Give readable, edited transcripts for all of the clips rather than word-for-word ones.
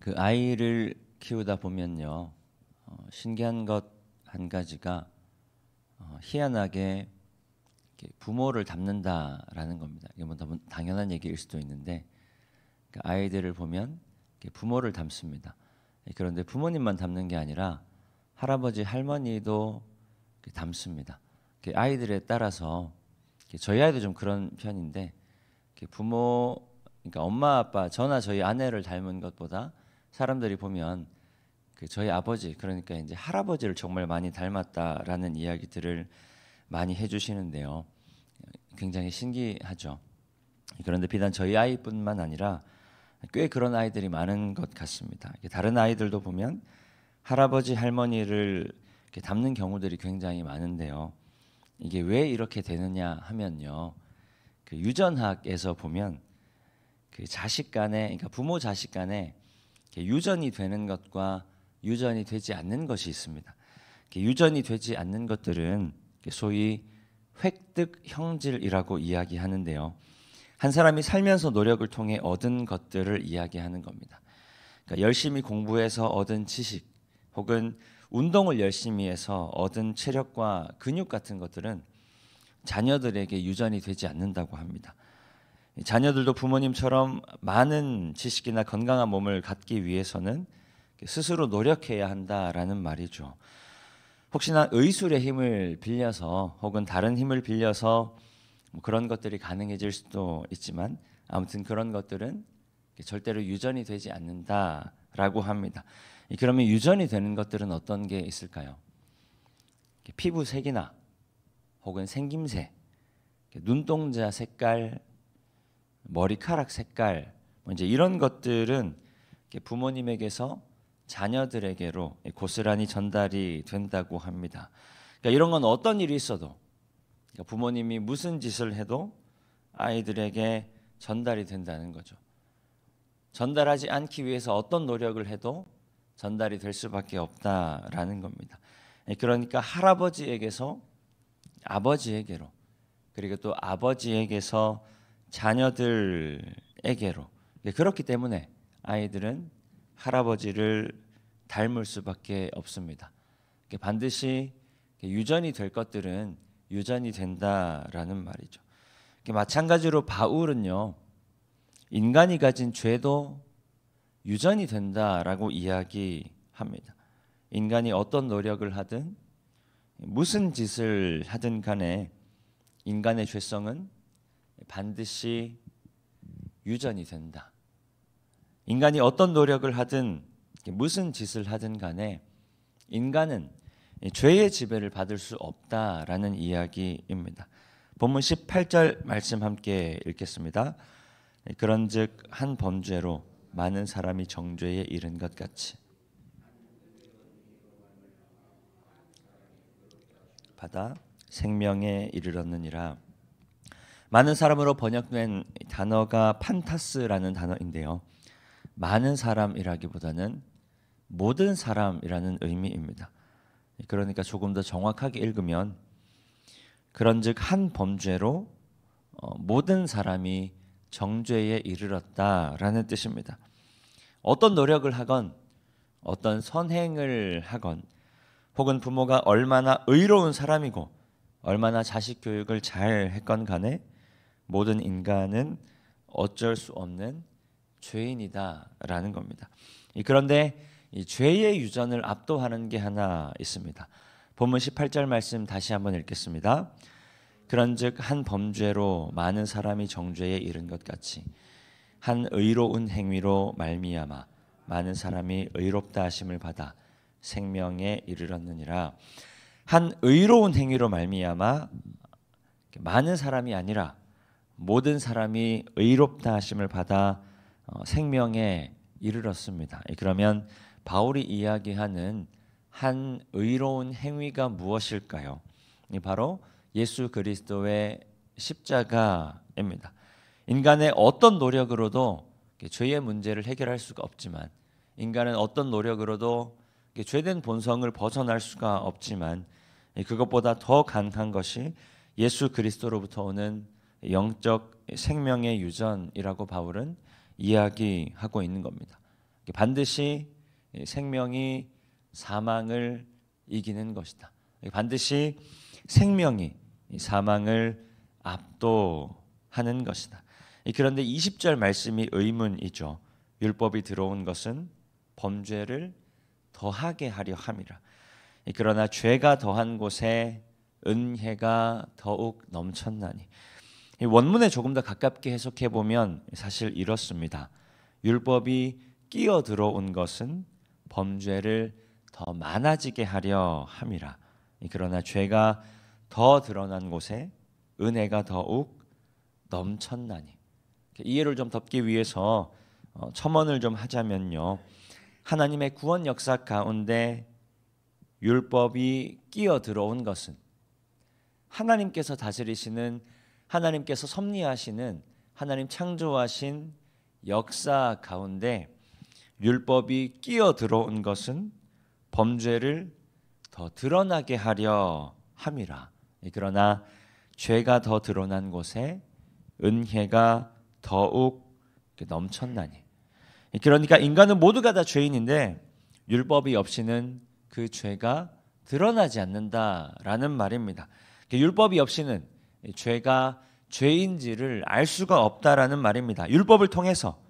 그 아이를 키우다 보면요, 신기한 것 한 가지가 희한하게 부모를 닮는다라는 겁니다. 이게 뭐 당연한 얘기일 수도 있는데, 그 아이들을 보면 부모를 닮습니다. 그런데 부모님만 닮는 게 아니라 할아버지 할머니도 닮습니다. 아이들에 따라서 저희 아이도 좀 그런 편인데, 부모, 그러니까 엄마 아빠 저나 저희 아내를 닮은 것보다 사람들이 보면 저희 아버지, 그러니까 이제 할아버지를 정말 많이 닮았다라는 이야기들을 많이 해주시는데요. 굉장히 신기하죠. 그런데 비단 저희 아이뿐만 아니라 꽤 그런 아이들이 많은 것 같습니다. 다른 아이들도 보면 할아버지 할머니를 닮는 경우들이 굉장히 많은데요. 이게 왜 이렇게 되느냐 하면요, 그 유전학에서 보면 그 자식 간에, 그러니까 부모 자식 간에 유전이 되는 것과 유전이 되지 않는 것이 있습니다. 유전이 되지 않는 것들은 소위 획득 형질이라고 이야기하는데요. 한 사람이 살면서 노력을 통해 얻은 것들을 이야기하는 겁니다. 그러니까 열심히 공부해서 얻은 지식, 혹은 운동을 열심히 해서 얻은 체력과 근육 같은 것들은 자녀들에게 유전이 되지 않는다고 합니다. 자녀들도 부모님처럼 많은 지식이나 건강한 몸을 갖기 위해서는 스스로 노력해야 한다라는 말이죠. 혹시나 의술의 힘을 빌려서 혹은 다른 힘을 빌려서 그런 것들이 가능해질 수도 있지만, 아무튼 그런 것들은 절대로 유전이 되지 않는다라고 합니다. 그러면 유전이 되는 것들은 어떤 게 있을까요? 피부색이나 혹은 생김새, 눈동자 색깔, 머리카락 색깔, 이제 이런 것들은 부모님에게서 자녀들에게로 고스란히 전달이 된다고 합니다. 그러니까 이런 건 어떤 일이 있어도, 그러니까 부모님이 무슨 짓을 해도 아이들에게 전달이 된다는 거죠. 전달하지 않기 위해서 어떤 노력을 해도 전달이 될 수밖에 없다라는 겁니다. 그러니까 할아버지에게서 아버지에게로, 그리고 또 아버지에게서 자녀들에게로, 그렇기 때문에 아이들은 할아버지를 닮을 수밖에 없습니다. 반드시 유전이 될 것들은 유전이 된다라는 말이죠. 마찬가지로 바울은요, 인간이 가진 죄도 유전이 된다라고 이야기합니다. 인간이 어떤 노력을 하든 무슨 짓을 하든 간에 인간의 죄성은 반드시 유전이 된다. 인간이 어떤 노력을 하든 무슨 짓을 하든 간에 인간은 죄의 지배를 받을 수 없다라는 이야기입니다. 본문 18절 말씀 함께 읽겠습니다. 그런즉 한 범죄로 많은 사람이 정죄에 이른 것 같이 받아 생명에 이르렀느니라. 많은 사람으로 번역된 단어가 판타스라는 단어인데요, 많은 사람이라기보다는 모든 사람이라는 의미입니다. 그러니까 조금 더 정확하게 읽으면, 그런즉 한 범죄로 모든 사람이 정죄에 이르렀다라는 뜻입니다. 어떤 노력을 하건 어떤 선행을 하건, 혹은 부모가 얼마나 의로운 사람이고 얼마나 자식 교육을 잘 했건 간에 모든 인간은 어쩔 수 없는 죄인이다라는 겁니다. 그런데 이 죄의 유전을 압도하는 게 하나 있습니다. 본문 18절 말씀 다시 한번 읽겠습니다. 그런즉 한 범죄로 많은 사람이 정죄에 이른 것 같이 한 의로운 행위로 말미암아 많은 사람이 의롭다 하심을 받아 생명에 이르렀느니라. 한 의로운 행위로 말미암아 많은 사람이 아니라 모든 사람이 의롭다 하심을 받아 생명에 이르렀습니다. 그러면 바울이 이야기하는 한 의로운 행위가 무엇일까요? 바로 예수 그리스도의 십자가입니다. 인간의 어떤 노력으로도 죄의 문제를 해결할 수가 없지만, 인간은 어떤 노력으로도 죄된 본성을 벗어날 수가 없지만, 그것보다 더 강한 것이 예수 그리스도로부터 오는 영적 생명의 유전이라고 바울은 이야기하고 있는 겁니다. 반드시 생명이 사망을 이기는 것이다. 반드시 생명이 사망을 압도하는 것이다. 그런데 20절 말씀이 의문이죠. 율법이 들어온 것은 범죄를 더하게 하려 함이라. 그러나 죄가 더한 곳에 은혜가 더욱 넘쳤나니. 이 원문에 조금 더 가깝게 해석해 보면 사실 이렇습니다. 율법이 끼어 들어온 것은 범죄를 더 많아지게 하려 함이라. 그러나 죄가 더 드러난 곳에 은혜가 더욱 넘쳤나니. 이해를 좀 덮기 위해서 첨언을 좀 하자면요. 하나님의 구원 역사 가운데 율법이 끼어 들어온 것은 하나님께서 다스리시는, 하나님께서 섭리하시는, 하나님 창조하신 역사 가운데 율법이 끼어 들어온 것은 범죄를 더 드러나게 하려 함이라. 그러나 죄가 더 드러난 곳에 은혜가 더욱 넘쳤나니. 그러니까 인간은 모두가 다 죄인인데 율법이 없이는 그 죄가 드러나지 않는다라는 말입니다. 율법이 없이는 죄가 죄인지를 알 수가 없다라는 말입니다. 율법을 통해서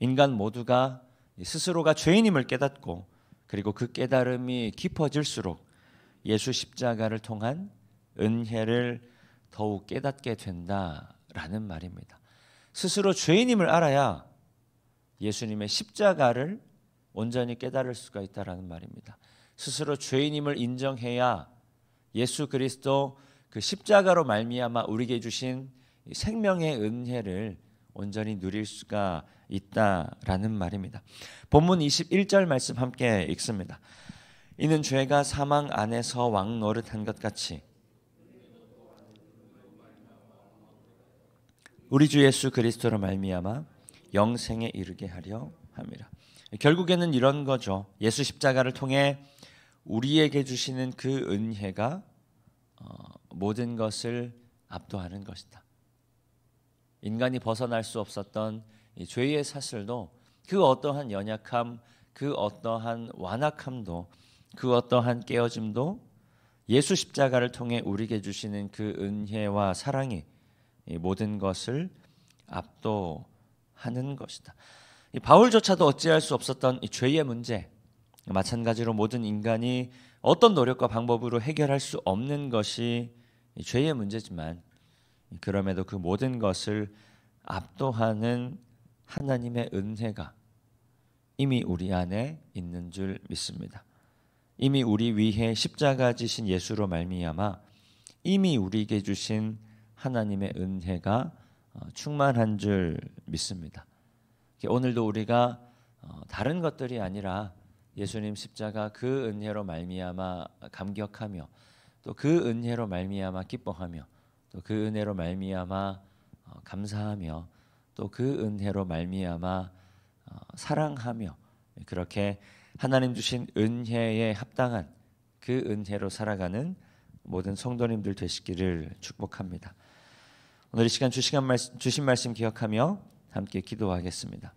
인간 모두가 스스로가 죄인임을 깨닫고, 그리고 그 깨달음이 깊어질수록 예수 십자가를 통한 은혜를 더욱 깨닫게 된다라는 말입니다. 스스로 죄인임을 알아야 예수님의 십자가를 온전히 깨달을 수가 있다라는 말입니다. 스스로 죄인임을 인정해야 예수 그리스도 그 십자가로 말미암아 우리에게 주신 생명의 은혜를 온전히 누릴 수가 있다라는 말입니다. 본문 21절 말씀 함께 읽습니다. 이는 죄가 사망 안에서 왕노릇한 것 같이 우리 주 예수 그리스도로 말미암아 영생에 이르게 하려 함이라. 결국에는 이런 거죠. 예수 십자가를 통해 우리에게 주시는 그 은혜가 모든 것을 압도하는 것이다. 인간이 벗어날 수 없었던 이 죄의 사슬도, 그 어떠한 연약함, 그 어떠한 완악함도, 그 어떠한 깨어짐도 예수 십자가를 통해 우리에게 주시는 그 은혜와 사랑이 이 모든 것을 압도하는 것이다. 이 바울조차도 어찌할 수 없었던 이 죄의 문제, 마찬가지로 모든 인간이 어떤 노력과 방법으로 해결할 수 없는 것이 이 죄의 문제지만, 그럼에도 그 모든 것을 압도하는 하나님의 은혜가 이미 우리 안에 있는 줄 믿습니다. 이미 우리 위해 십자가 지신 예수로 말미암아 이미 우리에게 주신 하나님의 은혜가 충만한 줄 믿습니다. 오늘도 우리가 다른 것들이 아니라 예수님 십자가 그 은혜로 말미암아 감격하며, 또 그 은혜로 말미암아 기뻐하며, 또 그 은혜로 말미암아 감사하며, 또 그 은혜로 말미암아 사랑하며, 그렇게 하나님 주신 은혜에 합당한 그 은혜로 살아가는 모든 성도님들 되시기를 축복합니다. 오늘 이 시간 주신 말씀 기억하며 함께 기도하겠습니다.